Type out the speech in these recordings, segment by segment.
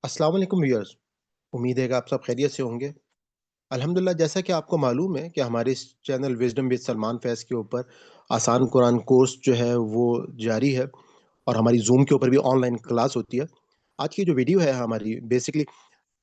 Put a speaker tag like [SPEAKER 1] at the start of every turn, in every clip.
[SPEAKER 1] अस्सलाम वालेकुम व्यूअर्स। उम्मीद है कि आप सब खैरियत से होंगे। अल्हम्दुलिल्लाह, जैसा कि आपको मालूम है कि हमारे इस चैनल विज़डम विद सलमान फैज़ के ऊपर आसान कुरान कोर्स जो है वो जारी है और हमारी ज़ूम के ऊपर भी ऑनलाइन क्लास होती है। आज की जो वीडियो है हमारी बेसिकली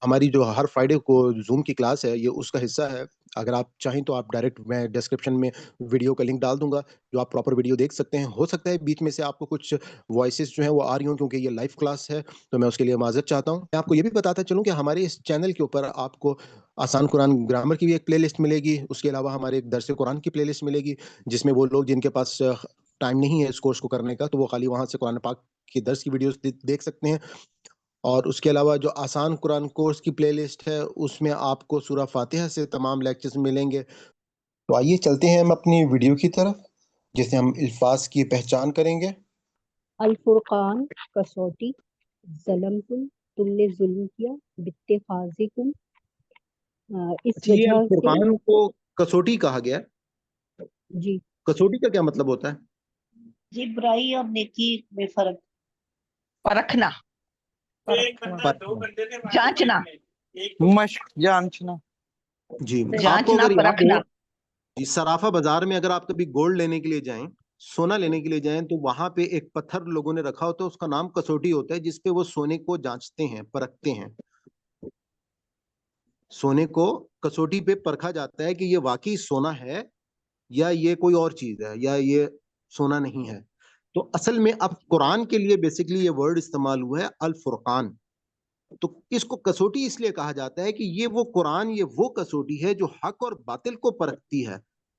[SPEAKER 1] हमारी जो हर फ्राइडे को ज़ूम की क्लास है, ये उसका हिस्सा है। अगर आप चाहें तो आप डायरेक्ट मैं डिस्क्रिप्शन में वीडियो का लिंक डाल दूँगा, जो आप प्रॉपर वीडियो देख सकते हैं। हो सकता है बीच में से आपको कुछ वॉइसेज़ जो हैं वो आ रही हों क्योंकि ये लाइव क्लास है, तो मैं उसके लिए माज़रत चाहता हूँ। मैं आपको ये भी बताता चलूँ कि हमारे इस चैनल के ऊपर आपको आसान कुरान ग्रामर की भी एक प्लेलिस्ट मिलेगी, उसके अलावा हमारे एक दर्स कुरान की प्लेलिस्ट मिलेगी, जिसमें वो लोग जिनके पास टाइम नहीं है इस कोर्स को करने का, तो वो खाली वहाँ से कुरान पाक की दर्स की वीडियोज़ देख सकते हैं। और उसके अलावा जो आसान कुरान कोर्स की प्लेलिस्ट है, उसमें आपको सूरा फ़ातिहा से तमाम लेक्चर्स मिलेंगे। तो आइए चलते हैं हम अपनी वीडियो की तरफ, जिससे हम अल्फाज़ की पहचान करेंगे।
[SPEAKER 2] अल फुरकान कसौटी तुमने जुल्म किया बित्तेखाज़िकुम इस
[SPEAKER 1] अच्छा, ये
[SPEAKER 2] वजह से
[SPEAKER 1] फुरकान को कसौटी कहा गया है।
[SPEAKER 2] जी
[SPEAKER 1] कसौटी का क्या मतलब होता है?
[SPEAKER 3] जी बुराई और नेकी में फर्क
[SPEAKER 4] परखना,
[SPEAKER 3] जांचना
[SPEAKER 4] मश्क, जांचना,
[SPEAKER 1] जी, आपको
[SPEAKER 3] जांचना
[SPEAKER 1] अगर याद
[SPEAKER 3] परखना।
[SPEAKER 1] हो, जी, सराफा बाज़ार में अगर आप कभी गोल्ड लेने के लिए जाएँ, सोना लेने के लिए जाएँ, तो वहाँ पे एक पत्थर लोगों ने रखा होता है, उसका नाम कसौटी होता है, जिस पे वो सोने को जाँचते हैं, परखते हैं। सोने को कसौटी पे परखा जाता है कि ये वाक़ई सोना है या ये कोई और चीज़ है या ये सोना नहीं है। तो असल में अब कुरान के लिए बेसिकली ये वर्ड इस्तेमाल हुआ है अल फुरकान। तो इसको कसौटी इसलिए कहा जाता है कि ये वो कुरान, ये वो कसौटी है जो हक और बातिल को परखती है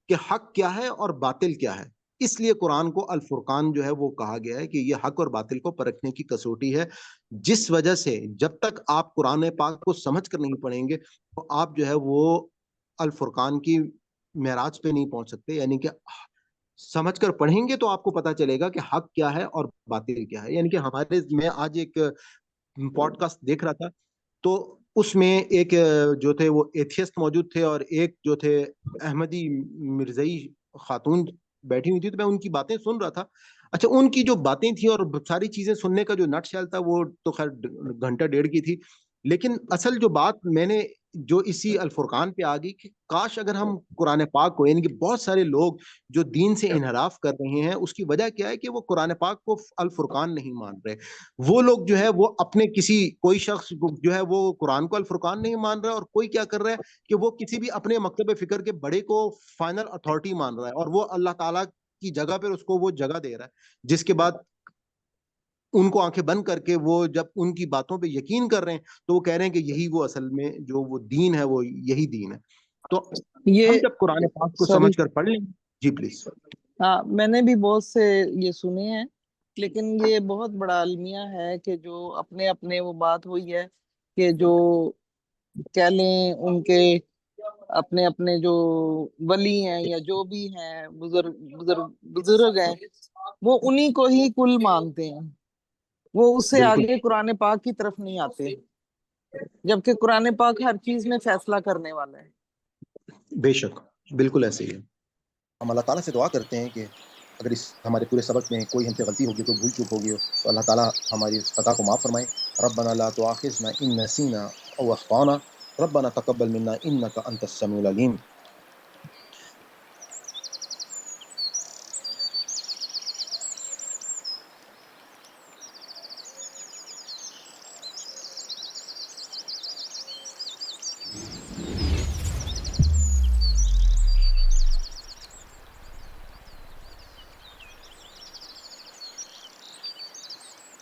[SPEAKER 1] कि हक क्या है और बातिल क्या है। इसलिए कुरान को अल फुरकान जो है वो कहा गया है कि ये हक और बातिल को परखने की कसौटी है। जिस वजह से जब तक आप कुरान पाक को समझ कर नहीं पढ़ेंगे, तो आप जो है वो अल फुरकान की मेराज पे नहीं पहुंच सकते। यानी कि समझ कर पढ़ेंगे तो आपको पता चलेगा कि हक क्या है और बातिल क्या है। यानी कि हमारे मैं आज एक पॉडकास्ट देख रहा था, तो उसमें एक जो थे वो एथियस्ट मौजूद थे और एक जो थे अहमदी मिर्जई खातून बैठी हुई थी, तो मैं उनकी बातें सुन रहा था। अच्छा, उनकी जो बातें थी और सारी चीजें सुनने का जो नटशेल था वो तो खैर घंटा डेढ़ की थी, लेकिन असल जो बात मैंने जो इसी अल फुरकान पे आ गई कि काश अगर हम कुरान पाक को, यानी कि बहुत सारे लोग जो दीन से इनहराफ कर रहे हैं, उसकी वजह क्या है कि वो कुरान पाक को अल फुरकान नहीं मान रहे। वो लोग जो है वो अपने किसी कोई शख्स जो है वो कुरान को अल फुरकान नहीं मान रहा है, और कोई क्या कर रहा है कि वो किसी भी अपने मकतब फिक्र के बड़े को फाइनल अथॉरिटी मान रहा है और वो अल्लाह ताला की जगह पर उसको वो जगह दे रहा है, जिसके बाद उनको आंखें बंद करके वो जब उनकी बातों पे यकीन कर रहे हैं, तो वो कह रहे हैं कि यही वो असल में जो वो दीन है वो यही दीन है। तो
[SPEAKER 4] ये
[SPEAKER 1] हम जब कुरान पाक को
[SPEAKER 4] सॉरी,
[SPEAKER 1] समझ कर पढ़ लें। जी प्लीज।
[SPEAKER 4] हाँ मैंने भी बहुत से ये सुने हैं, लेकिन ये बहुत बड़ा अलमिया है कि जो अपने अपने वो बात हुई है कि जो कह लें उनके अपने अपने जो वली हैं या जो भी हैं बुजुर्ग बुजुर्ग बुजुर्ग हैं, वो उन्हीं को ही कुल मानते हैं, वो उससे
[SPEAKER 1] बिल्कुल
[SPEAKER 4] आगे कुरान पाक की तरफ नहीं आते, जबकि कुरान पाक हर चीज में फैसला करने वाला है।
[SPEAKER 1] बेशक, बिल्कुल ऐसे ही है। हम अल्लाह ताला से दुआ करते हैं कि अगर इस हमारे पूरे सबक में कोई हमसे गलती होगी, कोई भूल चूक होगी हो, तो अल्लाह ताला हमारी इस खता को माफ़ फरमाए। रब्बना ला तुआखिज़ना इन नसीना औ अख़्ताना रब्बना तक़ब्बल मिन्ना इन्नका अंतस समीउल अलीम।